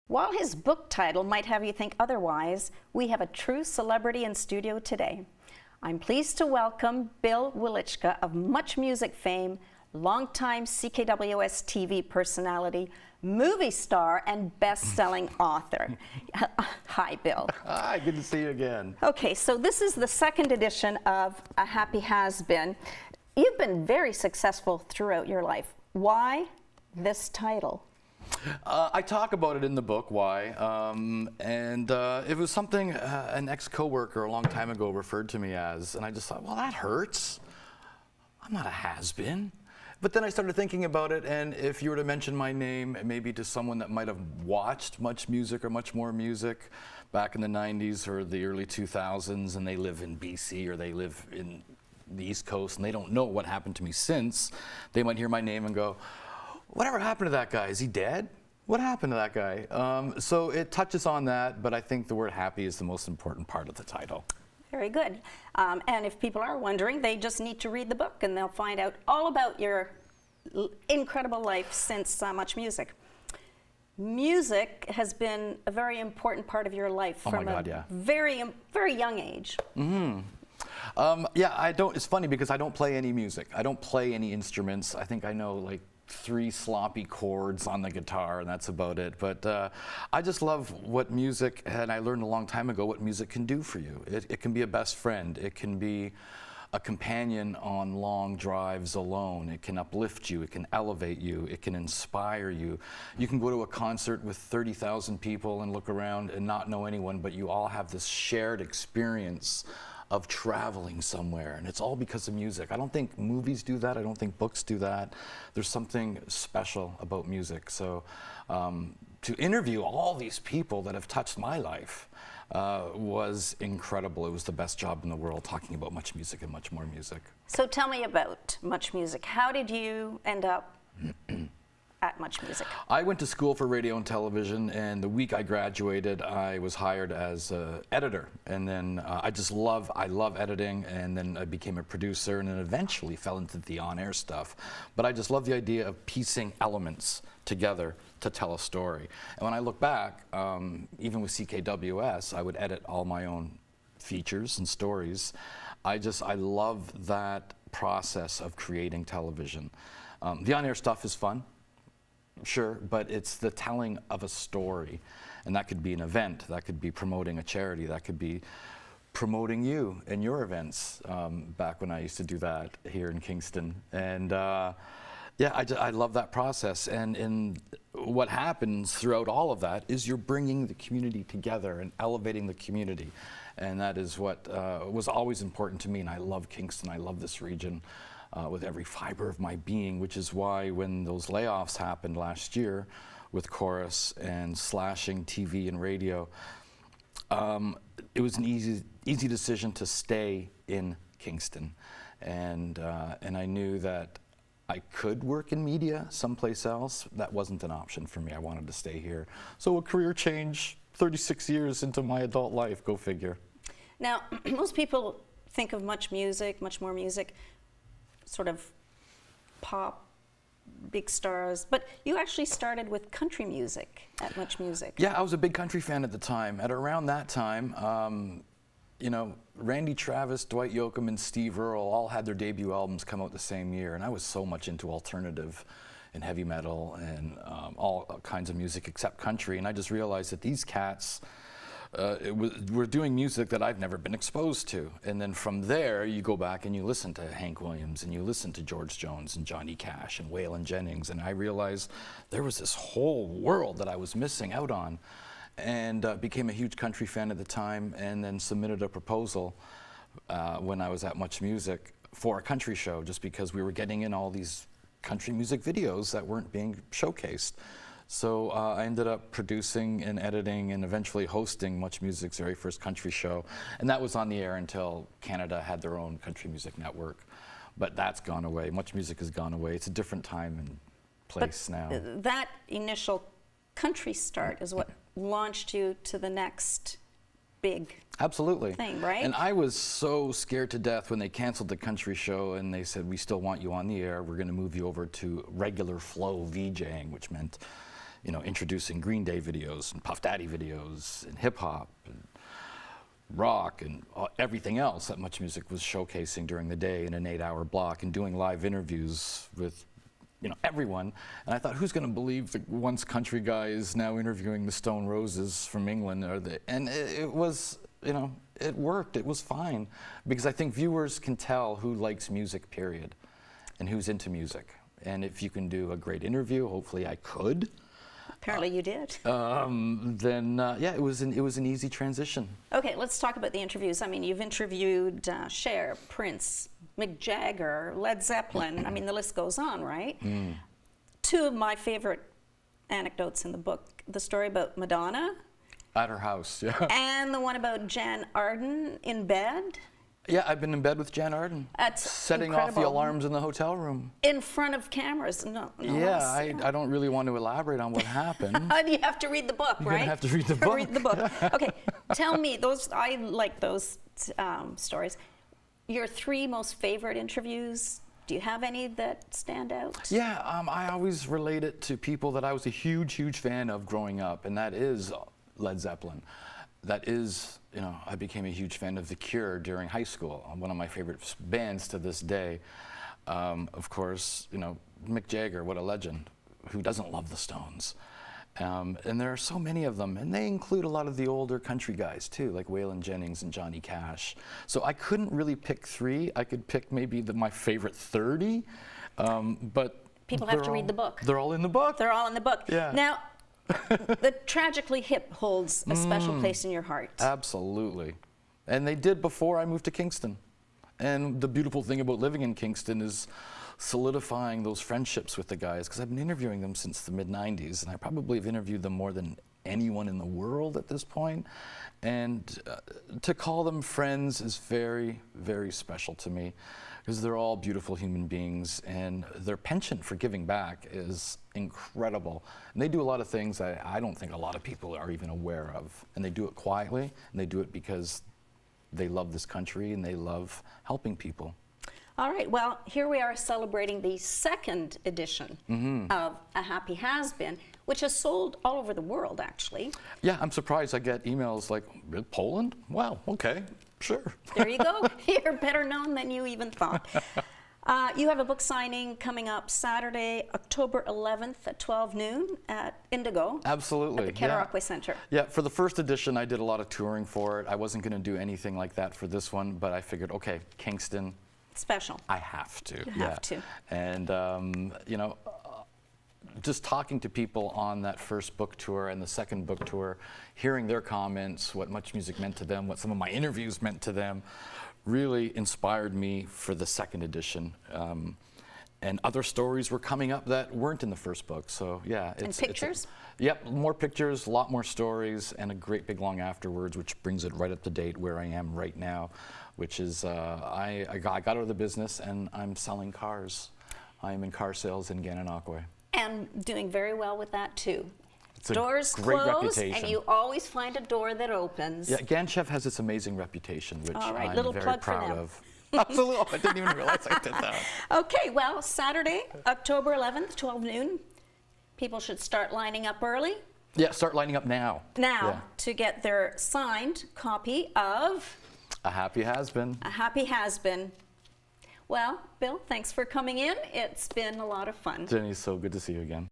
While his book title might have you think otherwise, we have a true celebrity in studio today. I'm pleased to welcome Bill Welychka of Much Music fame, longtime CKWS TV personality, movie star, and best-selling author. Hi, Bill. Hi, good to see you again. Okay, so this is the second edition of A Happy Has-Been. You've been very successful throughout your life. Why this title? I talk about it in the book, why, and it was something an ex-coworker a long time ago referred to me as, and I just thought, well, that hurts. I'm not a has-been. But then I started thinking about it, and if you were to mention my name, maybe to someone that might have watched Much Music or Much More Music back in the 90s or the early 2000s, and they live in BC or they live in the East Coast, and they don't know what happened to me since, they might hear my name and go, whatever happened to that guy? Is he dead? What happened to that guy? So it touches on that, but I think the word happy is the most important part of the title. Very good. And if people are wondering, they just need to read the book and they'll find out all about your incredible life since Much Music. Music has been a very important part of your life from a very young age. Mm-hmm. Yeah, it's funny because I don't play any music. I don't play any instruments. I think I know like 3 sloppy chords on the guitar, and that's about it. But I just love what music, and I learned a long time ago what music can do for you. It can be a best friend. It can be a companion on long drives alone. It can uplift you. It can elevate you. It can inspire you. You can go to a concert with 30,000 people and look around and not know anyone, but you all have this shared experience of traveling somewhere, and it's all because of music. I don't think movies do that. I don't think books do that. There's something special about music. So to interview all these people that have touched my life was incredible. It was the best job in the world, talking about Much Music and Much More Music. So tell me about Much Music. How did you end up at Much Music? I went to school for radio and television, and the week I graduated, I was hired as an editor. And then I love editing, and then I became a producer, and then eventually fell into the on-air stuff. But I just love the idea of piecing elements together to tell a story. And when I look back, even with CKWS, I would edit all my own features and stories. I love that process of creating television. The on-air stuff is fun. Sure, but it's the telling of a story, and that could be an event, that could be promoting a charity, that could be promoting you and your events, back when I used to do that here in Kingston. And yeah, I love that process, and what happens throughout all of that is you're bringing the community together and elevating the community, and that is what was always important to me, and I love Kingston, I love this region. With every fiber of my being, which is why when those layoffs happened last year with Chorus and slashing TV and radio, it was an easy decision to stay in Kingston. And I knew that I could work in media someplace else. That wasn't an option for me. I wanted to stay here. So a career change 36 years into my adult life, go figure. Now, most people think of Much Music, Much More Music, sort of pop, big stars, but you actually started with country music at Much Music. Yeah, I was a big country fan at the time. At around that time, you know, Randy Travis, Dwight Yoakam, and Steve Earle all had their debut albums come out the same year, and I was so much into alternative and heavy metal and all kinds of music except country, and I just realized that these cats we're doing music that I've never been exposed to. And then from there, you go back and you listen to Hank Williams, and you listen to George Jones and Johnny Cash and Waylon Jennings, and I realized there was this whole world that I was missing out on, and became a huge country fan at the time, and then submitted a proposal when I was at Much Music for a country show, just because we were getting in all these country music videos that weren't being showcased. So I ended up producing and editing and eventually hosting Much Music's very first country show. And that was on the air until Canada had their own country music network. But that's gone away. Much Music has gone away. It's a different time and place now. That initial country start is what launched you to the next big thing, right? And I was so scared to death when they canceled the country show and they said, we still want you on the air. We're going to move you over to regular flow VJing, which meant you know, introducing Green Day videos and Puff Daddy videos and hip hop and rock and everything else that Much Music was showcasing during the day in an 8-hour block, and doing live interviews with, you know, everyone. And I thought, who's going to believe that once country guy is now interviewing the Stone Roses from England? And it was, you know, it worked. It was fine, because I think viewers can tell who likes music, period, and who's into music. And if you can do a great interview, hopefully I could. Apparently you did. Then yeah, it was an easy transition. Okay, let's talk about the interviews. I mean, you've interviewed Cher, Prince, Mick Jagger, Led Zeppelin. I mean, the list goes on, right? Two of my favorite anecdotes in the book: the story about Madonna, At her house, yeah. and the one about Jan Arden in bed. Yeah, I've been in bed with Jan Arden. That's setting incredible. off the alarms in the hotel room. In front of cameras. No Yeah, less. I don't really want to elaborate on what happened. You have to read the book, You're right? gonna have to read the book. Read the book. Okay, tell me, I like those stories. Your 3 most favorite interviews, do you have any that stand out? Yeah, I always relate it to people that I was a huge, huge fan of growing up, and that is Led Zeppelin. That is, you know, I became a huge fan of The Cure during high school, one of my favorite bands to this day. Of course, you know, Mick Jagger, what a legend. Who doesn't love the Stones? And there are so many of them, and they include a lot of the older country guys too, like Waylon Jennings and Johnny Cash. So I couldn't really pick 3. I could pick maybe my favorite 30, but People have to read the book. They're all in the book. They're all in the book. Yeah. Now, the Tragically Hip holds a special place in your heart. Absolutely. And they did before I moved to Kingston. And the beautiful thing about living in Kingston is solidifying those friendships with the guys, because I've been interviewing them since the mid-90s, and I probably have interviewed them more than anyone in the world at this point. And to call them friends is very, very special to me, because they're all beautiful human beings, and their penchant for giving back is incredible. And they do a lot of things that I don't think a lot of people are even aware of. And they do it quietly, and they do it because they love this country and they love helping people. All right, well, here we are celebrating the 2nd edition of A Happy Has Been, which has sold all over the world, actually. Yeah, I'm surprised I get emails like, Poland? Wow, okay, sure. There you go. You're better known than you even thought. You have a book signing coming up Saturday, October 11th at 12 noon at Indigo. Absolutely. At the Cataraqui Center. Yeah, for the first edition, I did a lot of touring for it. I wasn't going to do anything like that for this one, but I figured, okay, Kingston. Special. I have to. You have to. And, you know, just talking to people on that first book tour and the second book tour, hearing their comments, what Much Music meant to them, what some of my interviews meant to them, really inspired me for the 2nd edition. And other stories were coming up that weren't in the first book. So yeah. And pictures? Yep, more pictures, a lot more stories, and a great big long afterwards, which brings it right up to date where I am right now, which is I got out of the business and I'm selling cars. I am in car sales in Gananoque. And doing very well with that too. It's a Doors great close, reputation. and you always find a door that opens. Yeah, Ganchef has this amazing reputation, which All right, I'm little very plug for proud them. of. Absolutely, I didn't even realize I did that. Okay, well, Saturday, October 11th, 12 noon. People should start lining up early. Yeah, start lining up now. Now, to get their signed copy of A Happy Has Been. A Happy Has Been. Well, Bill, thanks for coming in. It's been a lot of fun. Jenny, so good to see you again.